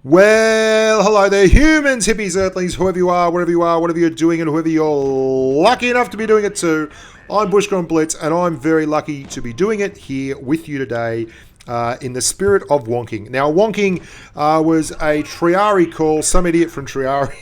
Well, hello there, humans, hippies, earthlings, whoever you are, whatever you're doing, and whoever you're lucky enough to be doing it to. I'm Bushka on Blitz, and I'm very lucky to be doing it here with you today in the spirit of Wonking. Now, Wonking was a Triari call. Some idiot from Triari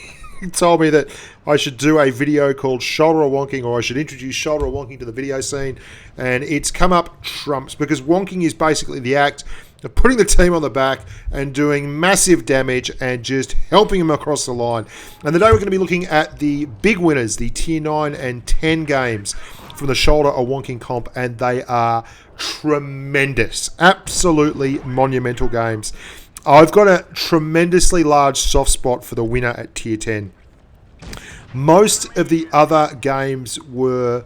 told me that I should do a video called Shoulder or Wonking, or I should introduce Shoulder or Wonking to the video scene, and it's come up trumps, because Wonking is basically the act of putting the team on the back and doing massive damage and just helping them across the line. And today we're going to be looking at the big winners, the Tier 9 and 10 games from the Shoulder or Wonking comp, and they are tremendous, absolutely monumental games. I've got a tremendously large soft spot for the winner at Tier 10. Most of the other games were...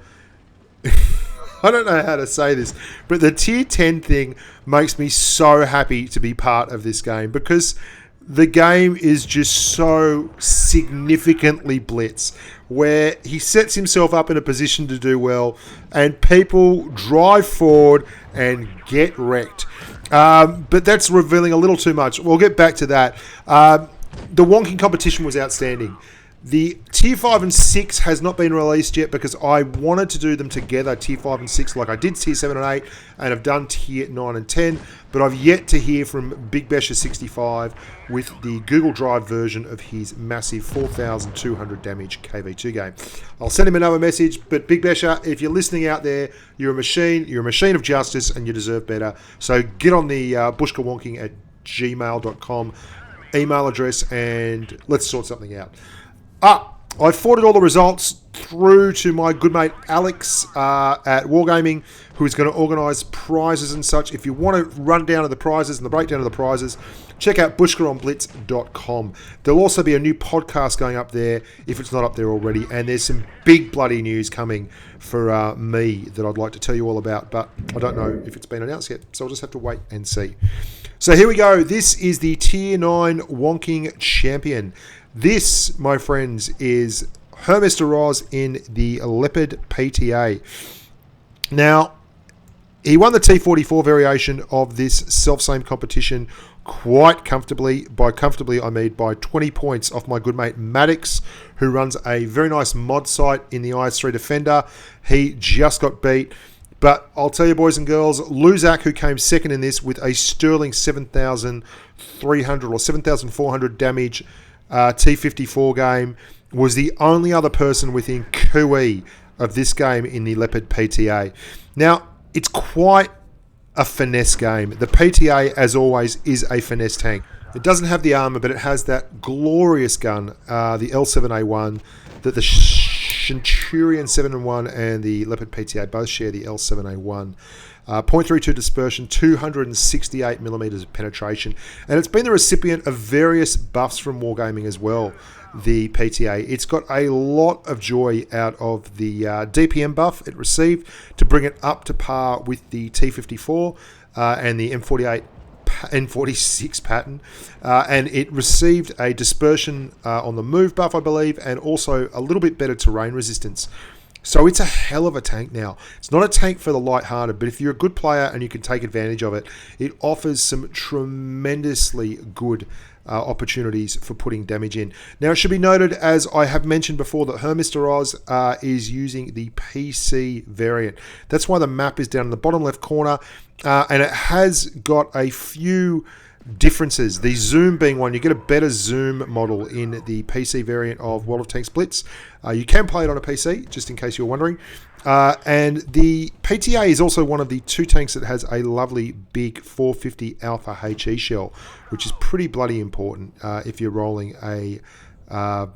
I don't know how to say this, but the Tier 10 thing makes me so happy to be part of this game, because the game is just so significantly Blitz, where he sets himself up in a position to do well and people drive forward and get wrecked. But that's revealing a little too much. We'll get back to that. The Wonking competition was outstanding. The Tier 5 and 6 has not been released yet because I wanted to do them together, Tier 5 and 6, like I did Tier 7 and 8, and I've done Tier 9 and 10, but I've yet to hear from Big Besha 65 with the Google Drive version of his massive 4,200 damage KV2 game. I'll send him another message, but Big Besha, if you're listening out there, you're a machine of justice, and you deserve better. So get on the bushkawonking@gmail.com email address, and let's sort something out. I forwarded all the results through to my good mate Alex at Wargaming, who is going to organise prizes and such. If you want to run down of the prizes and the breakdown of the prizes, check out bushkaonblitz.com. There'll also be a new podcast going up there, if it's not up there already, and there's some big bloody news coming for me that I'd like to tell you all about, but I don't know if it's been announced yet, so I'll just have to wait and see. So here we go. This is the Tier 9 Wonking Champion. This, my friends, is HerrMroz in the Leopard PTA. Now, he won the T44 variation of this self-same competition quite comfortably. By comfortably, I mean by 20 points off my good mate Maddox, who runs a very nice mod site in the IS3 Defender. He just got beat. But I'll tell you, boys and girls, Luzak, who came second in this with a sterling 7,300 or 7,400 damage T54 game, was the only other person within QE of this game in the Leopard PTA. Now, it's quite a finesse game. The PTA, as always, is a finesse tank. It doesn't have the armor, but it has that glorious gun, the L7A1, that the Centurion 7-1 and the Leopard PTA both share the L7A1. 0.32 dispersion, 268 millimeters of penetration, and it's been the recipient of various buffs from Wargaming as well, the PTA. It's got a lot of joy out of the DPM buff it received to bring it up to par with the T54 and the M48 N46 pattern, and it received a dispersion on the move buff, I believe, and also a little bit better terrain resistance. So it's a hell of a tank now. It's not a tank for the light-hearted, but if you're a good player and you can take advantage of it, it offers some tremendously good opportunities for putting damage in. Now, it should be noted, as I have mentioned before, that HerrMroz is using the PC variant. That's why the map is down in the bottom left corner, and it has got a few differences. The zoom being one. You get a better zoom model in the PC variant of World of Tanks Blitz. You can play it on a PC, just in case you're wondering. And the PTA is also one of the two tanks that has a lovely big 450 Alpha HE shell, which is pretty bloody important if you're rolling a high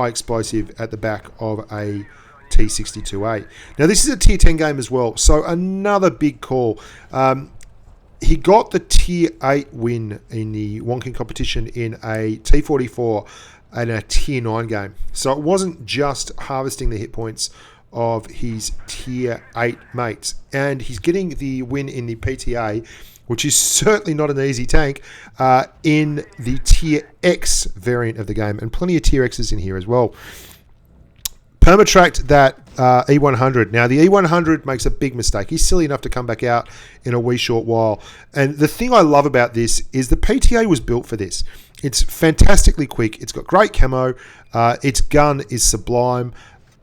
explosive at the back of a T62A. Now, this is a Tier 10 game as well, so another big call. He got the Tier 8 win in the Wonking competition in a T44 and a Tier 9 game. So it wasn't just harvesting the hit points of his Tier 8 mates. And he's getting the win in the PTA, which is certainly not an easy tank, in the Tier X variant of the game. And plenty of Tier X's in here as well. Permatracked that E100. Now, the E100 makes a big mistake. He's silly enough to come back out in a wee short while. And the thing I love about this is the PTA was built for this. It's fantastically quick. It's got great camo. Its gun is sublime.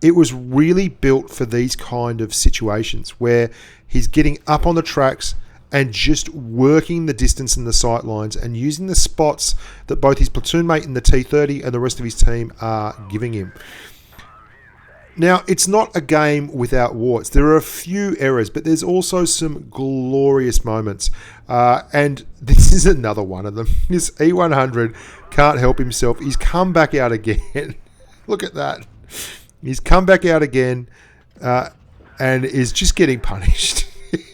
It was really built for these kind of situations where he's getting up on the tracks and just working the distance and the sight lines and using the spots that both his platoon mate in the T30 and the rest of his team are giving him. Now, it's not a game without warts. There are a few errors, but there's also some glorious moments. And this is another one of them. This E100 can't help himself. He's come back out again. Look at that. He's come back out again and is just getting punished.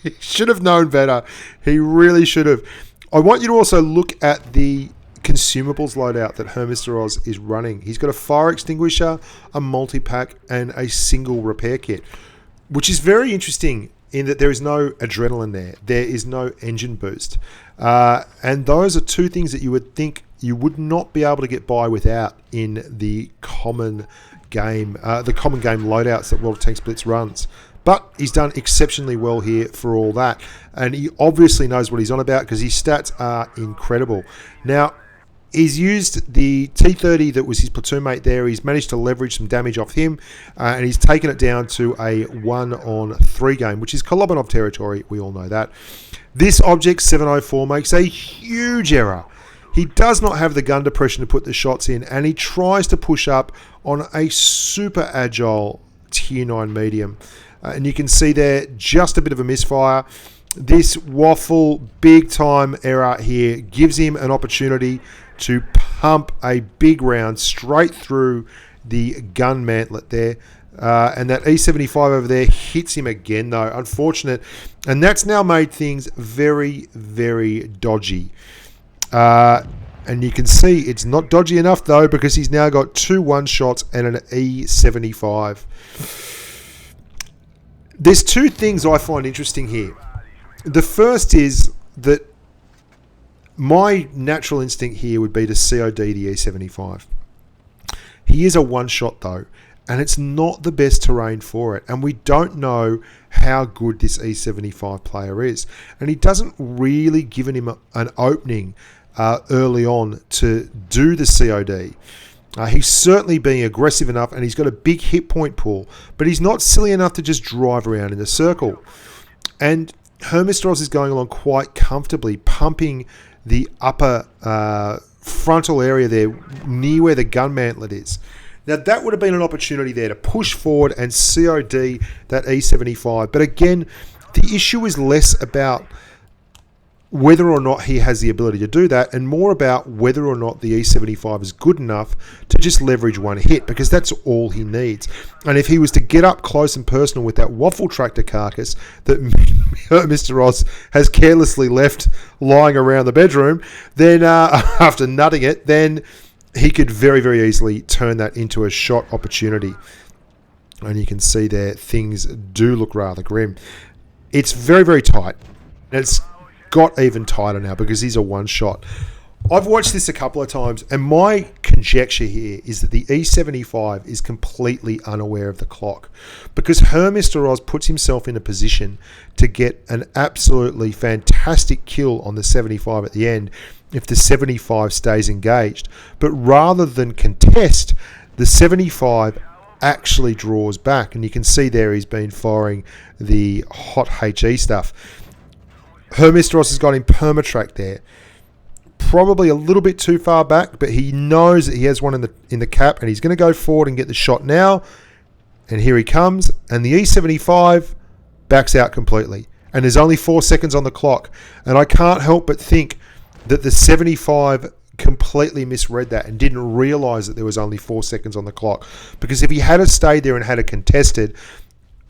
He should have known better. He really should have. I want you to also look at the consumables loadout that HerrMroz is running. He's got a fire extinguisher, a multi-pack, and a single repair kit, which is very interesting in that there is no adrenaline there. There is no engine boost. And those are two things that you would think you would not be able to get by without in the common game loadouts that World of Tanks Blitz runs. But he's done exceptionally well here for all that. And he obviously knows what he's on about because his stats are incredible. Now, he's used the T30 that was his platoon mate there. He's managed to leverage some damage off him, and he's taken it down to a 1-on-3 game, which is Kolobanov territory. We all know that. This object, 704, makes a huge error. He does not have the gun depression to put the shots in, and he tries to push up on a super agile Tier 9 medium. And you can see there just a bit of a misfire. This waffle, big time error here, gives him an opportunity to pump a big round straight through the gun mantlet there. And that E75 over there hits him again, though. Unfortunate. And that's now made things very, very dodgy. And you can see it's not dodgy enough, though, because he's now got 2 one-shots and an E75. There's two things I find interesting here. The first is that my natural instinct here would be to COD the E75. He is a one-shot, though, and it's not the best terrain for it. And we don't know how good this E75 player is. And he doesn't really give him an opening early on to do the COD. He's certainly being aggressive enough, and he's got a big hit point pool, but he's not silly enough to just drive around in a circle. And HerrMroz is going along quite comfortably, pumping the upper frontal area there near where the gun mantlet is. Now, that would have been an opportunity there to push forward and COD that E75. But again, the issue is less about whether or not he has the ability to do that, and more about whether or not the E75 is good enough to just leverage one hit, because that's all he needs. And if he was to get up close and personal with that waffle tractor carcass that Mr. Roz has carelessly left lying around the bedroom, then after nutting it, then he could very, very easily turn that into a shot opportunity. And you can see there, things do look rather grim. It's very, very tight. It's got even tighter now because he's a one-shot. I've watched this a couple of times, and my conjecture here is that the E75 is completely unaware of the clock, because HerrMroz puts himself in a position to get an absolutely fantastic kill on the 75 at the end if the 75 stays engaged. But rather than contest, the 75 actually draws back, and you can see there he's been firing the hot HE stuff. HerrMroz has got him permatracked there. Probably a little bit too far back, but he knows that he has one in the cap, and he's going to go forward and get the shot now. And here he comes, and the E75 backs out completely. And there's only 4 seconds on the clock. And I can't help but think that the 75 completely misread that and didn't realise that there was only 4 seconds on the clock. Because if he had stayed there and had it contested,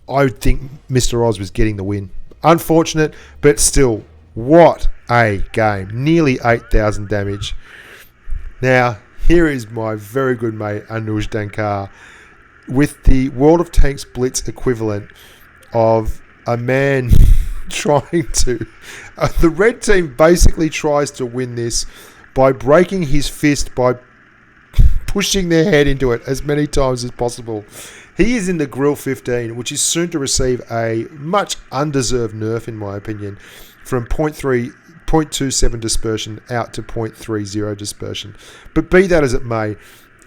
I would think Mr. Oz was getting the win. Unfortunate, but still, what a game. Nearly 8,000 damage. Now, here is my very good mate, Anuj Dankar, with the World of Tanks Blitz equivalent of a man trying to... the red team basically tries to win this by breaking his fist, by pushing their head into it as many times as possible. He is in the Grille 15, which is soon to receive a much undeserved nerf, in my opinion, from 0.27 dispersion out to 0.30 dispersion. But be that as it may,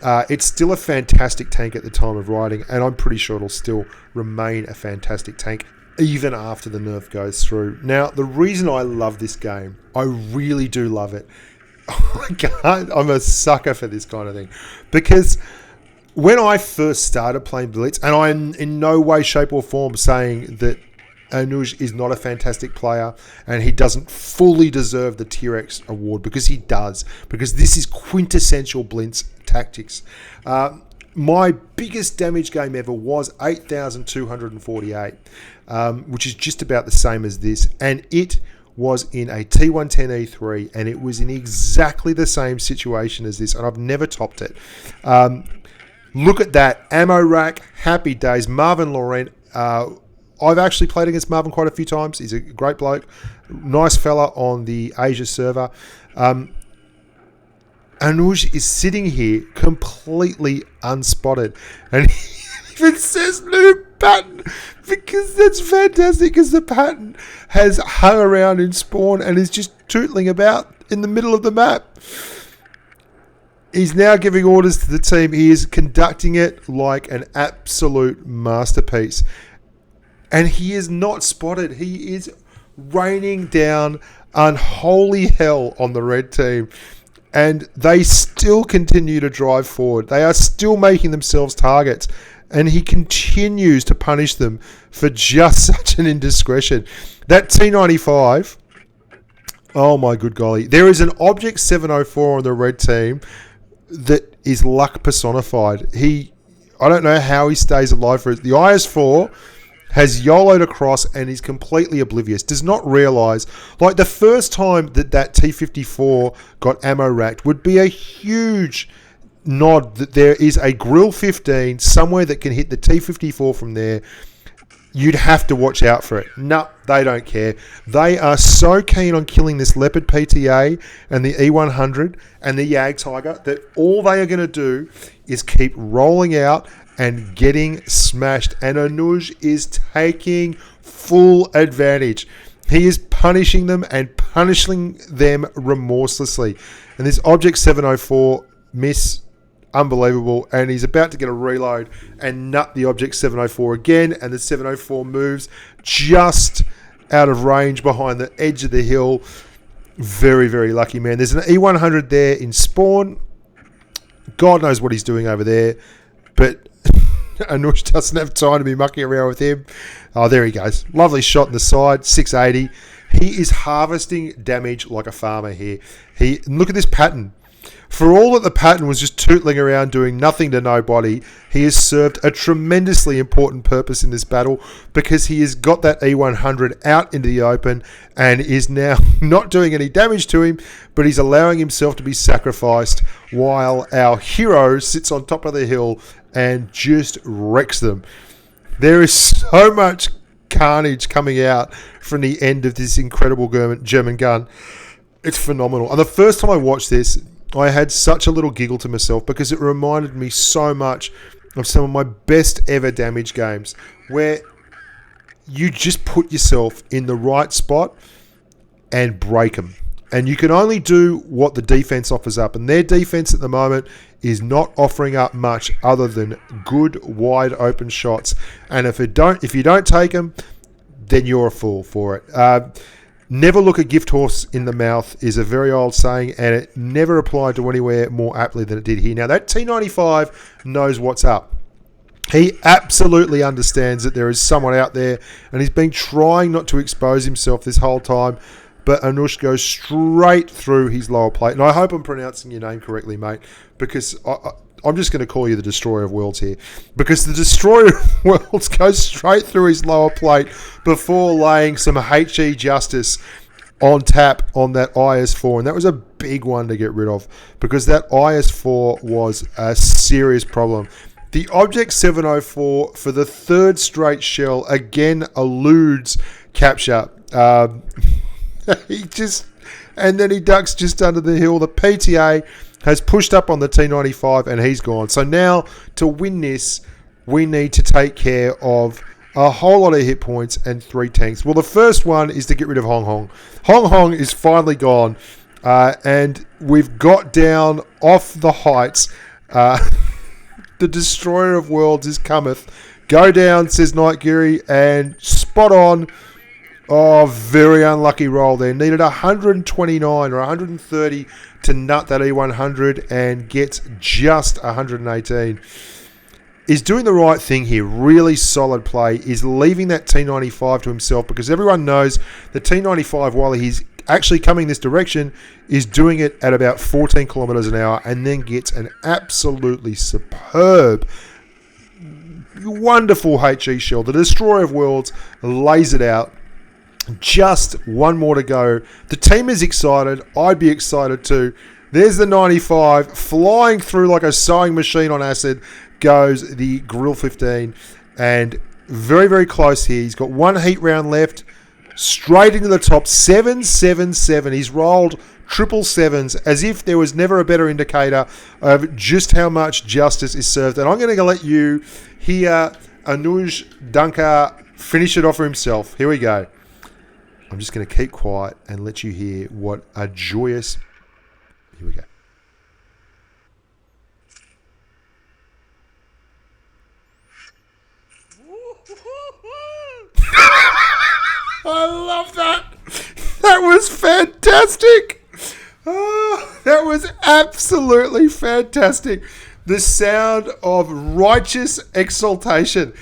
it's still a fantastic tank at the time of writing, and I'm pretty sure it'll still remain a fantastic tank even after the nerf goes through. Now, the reason I love this game, I really do love it. I'm a sucker for this kind of thing. Because when I first started playing Blitz, and I'm in no way, shape or form saying that Anuj is not a fantastic player and he doesn't fully deserve the Tier X award, because he does. Because this is quintessential Blitz tactics. My biggest damage game ever was 8,248, which is just about the same as this. And it was in a T110E3, and it was in exactly the same situation as this, and I've never topped it. Look at that. Ammo rack, happy days. Marvin Laurent. I've actually played against Marvin quite a few times. He's a great bloke. Nice fella on the Asia server. Anuj is sitting here completely unspotted. And he even says new pattern, because that's fantastic, because the pattern has hung around in spawn and is just tootling about in the middle of the map. He's now giving orders to the team. He is conducting it like an absolute masterpiece. And he is not spotted. He is raining down unholy hell on the red team. And they still continue to drive forward. They are still making themselves targets. And he continues to punish them for just such an indiscretion. That T95, oh my good golly. There is an Object 704 on the red team that is luck personified. I don't know how he stays alive for it. The IS-4 has YOLO'd across and is completely oblivious. Does not realise, like the first time that T-54 got ammo racked would be a huge nod that there is a Grille 15 somewhere that can hit the T-54 from there. You'd have to watch out for it. No, they don't care. They are so keen on killing this Leopard PTA and the E100 and the Yag Tiger that all they are going to do is keep rolling out and getting smashed. And Anuj is taking full advantage. He is punishing them and punishing them remorselessly. And this Object 704 miss, unbelievable. And he's about to get a reload and nut the Object 704 again. And the 704 moves just out of range behind the edge of the hill. Very, very lucky man. There's an E100 there in spawn. God knows what he's doing over there. But Anuj doesn't have time to be mucking around with him. Oh, there he goes. Lovely shot in the side, 680. He is harvesting damage like a farmer here. Look at this pattern. For all that the pattern was just tootling around doing nothing to nobody, he has served a tremendously important purpose in this battle, because he has got that E100 out into the open and is now not doing any damage to him, but he's allowing himself to be sacrificed while our hero sits on top of the hill and just wrecks them. There is so much carnage coming out from the end of this incredible German gun. It's phenomenal. And the first time I watched this, I had such a little giggle to myself, because it reminded me so much of some of my best ever damage games, where you just put yourself in the right spot and break them. And you can only do what the defense offers up. And their defense at the moment is not offering up much other than good, wide open shots. And if you don't take them, then you're a fool for it. Never look a gift horse in the mouth is a very old saying, and it never applied to anywhere more aptly than it did here. Now, that T95 knows what's up. He absolutely understands that there is someone out there, and he's been trying not to expose himself this whole time. But Anuj goes straight through his lower plate. And I hope I'm pronouncing your name correctly, mate, because I'm just going to call you the Destroyer of Worlds here. Because the Destroyer of Worlds goes straight through his lower plate before laying some HE justice on tap on that IS-4. And that was a big one to get rid of, because that IS-4 was a serious problem. The Object 704, for the third straight shell, again eludes capture. And then he ducks just under the hill. The PTA has pushed up on the T95 and he's gone. So now, to win this, we need to take care of a whole lot of hit points and 3 tanks. Well, the first one is to get rid of Hong Hong. Hong Hong is finally gone, and we've got down off the heights. The Destroyer of Worlds is cometh. Go down, says Nightgiri, and spot on. Oh, very unlucky roll there. Needed 129 or 130 to nut that E100 and gets just 118. Is doing the right thing here. Really solid play. Is leaving that T95 to himself, because everyone knows the T95, while he's actually coming this direction, is doing it at about 14 kilometers an hour, and then gets an absolutely superb, wonderful HE shell. The Destroyer of Worlds lays it out. Just one more to go. The team is excited. I'd be excited too. There's the 95 flying through like a sewing machine on acid. Goes the Grille 15, and very, very close here. He's got one heat round left. Straight into the top. 777. He's rolled triple sevens as if there was never a better indicator of just how much justice is served. And I'm going to let you hear Anuj Dunker finish it off for himself. Here we go. I'm just going to keep quiet and let you hear what a joyous... Here we go. I love that. That was fantastic. Oh, that was absolutely fantastic. The sound of righteous exaltation.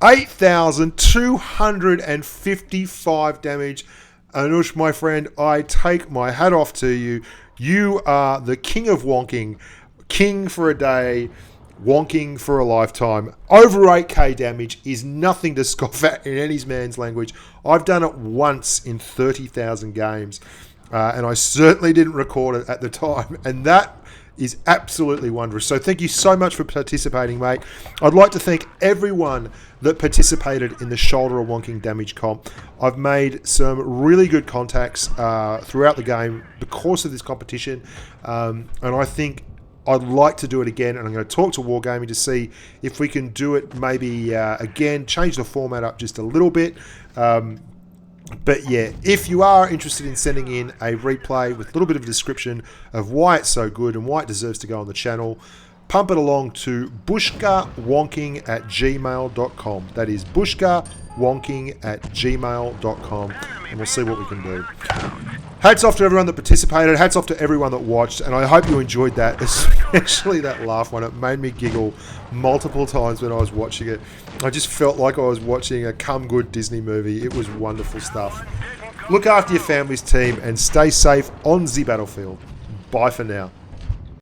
8,255 damage. Anush, my friend, I take my hat off to you. You are the king of wonking. King for a day, wonking for a lifetime. Over 8k damage is nothing to scoff at in any man's language. I've done it once in 30,000 games, and I certainly didn't record it at the time. And that is absolutely wondrous. So thank you so much for participating, mate. I'd like to thank everyone that participated in the Shoulder of Wonking damage comp. I've made some really good contacts throughout the game, the course of this competition, and I think I'd like to do it again, and I'm going to talk to Wargaming to see if we can do it maybe again, change the format up just a little bit. But yeah, if you are interested in sending in a replay with a little bit of a description of why it's so good and why it deserves to go on the channel, pump it along to bushkawonking@gmail.com. That is bushkawonking@gmail.com, and we'll see what we can do. Hats off to everyone that participated. Hats off to everyone that watched, and I hope you enjoyed that, especially that laugh one. It made me giggle multiple times when I was watching it. I just felt like I was watching a come-good Disney movie. It was wonderful stuff. Look after your family's team and stay safe on the battlefield. Bye for now.